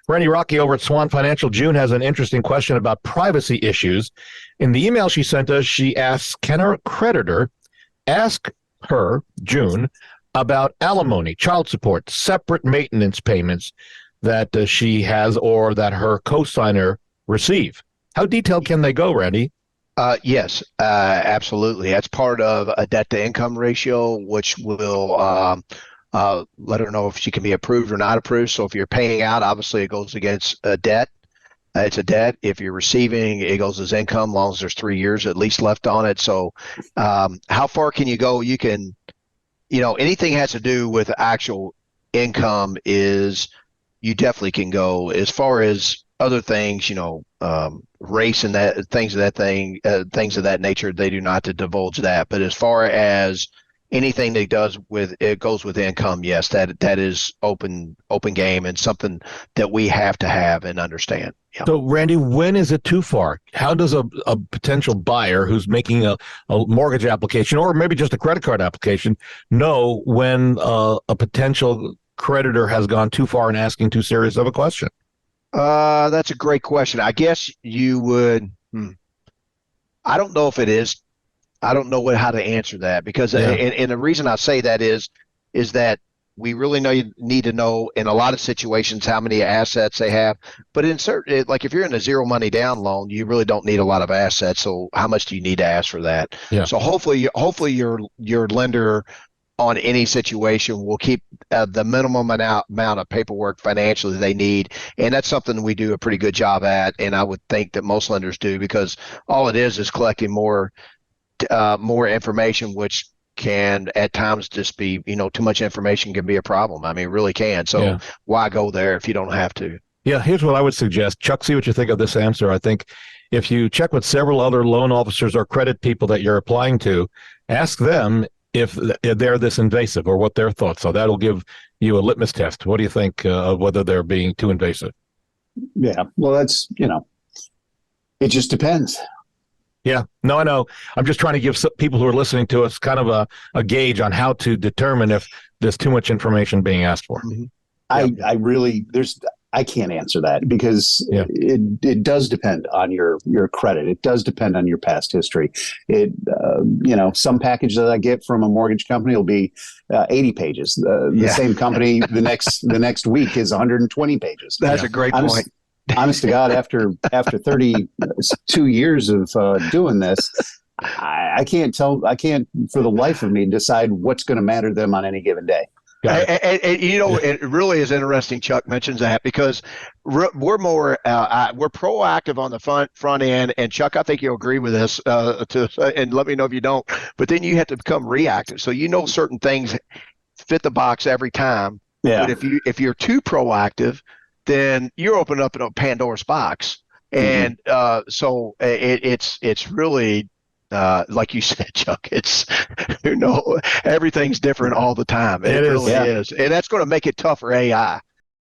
Randy Rocky over at Swan Financial. June has an interesting question about privacy issues. In the email she sent us, she asks, can her creditor ask her, June, about alimony, child support, separate maintenance payments that she has or that her co-signer receive? How detailed can they go, Randy? Yes, absolutely. That's part of a debt-to-income ratio, which will let her know if she can be approved or not approved. So if you're paying out, obviously it goes against a debt. It's a debt. If you're receiving, it goes as income, as long as there's 3 years at least left on it. So how far can you go? You can, anything has to do with actual income is you definitely can go. As far as other things, race and that things of that nature, they do not to divulge that. But as far as anything that goes with income, yes, that is open game and something that we have to have and understand. Yeah. So, Randy, when is it too far? How does a potential buyer who's making a mortgage application or maybe just a credit card application know when a potential creditor has gone too far in asking too serious of a question? That's a great question. I guess you would. I don't know if it is. I don't know how to answer that because, and the reason I say that is that we really need to know in a lot of situations how many assets they have. But in certain, like if you're in a zero money down loan, you really don't need a lot of assets. So how much do you need to ask for that? Yeah. So hopefully your lender on any situation will keep the minimum amount of paperwork financially they need. And that's something we do a pretty good job at. And I would think that most lenders do, because all it is collecting more information, which can at times just be, too much information can be a problem. I mean, it really can. So why go there if you don't have to? Yeah, here's what I would suggest. Chuck, see what you think of this answer. I think if you check with several other loan officers or credit people that you're applying to, ask them if they're this invasive or what their thoughts are. That'll give you a litmus test. What do you think of whether they're being too invasive? Yeah, well, that's, it just depends. Yeah, no, I know. I'm just trying to give people who are listening to us kind of a gauge on how to determine if there's too much information being asked for. Mm-hmm. I can't answer that because it does depend on your credit. It does depend on your past history. Some package that I get from a mortgage company will be 80 pages. The same company the next week is 120 pages. That's a great point. Honest to God, after 32 years of doing this, I can't for the life of me decide what's going to matter to them on any given day. It really is interesting Chuck mentions that, because we're proactive on the front end, and Chuck, I think you'll agree with this and let me know if you don't, but then you have to become reactive. So certain things fit the box every time. Yeah. But if you're too proactive, then you're opening up a Pandora's box. And so it's really like you said, Chuck, it's everything's different all the time. It really is. And that's going to make it tough for AI.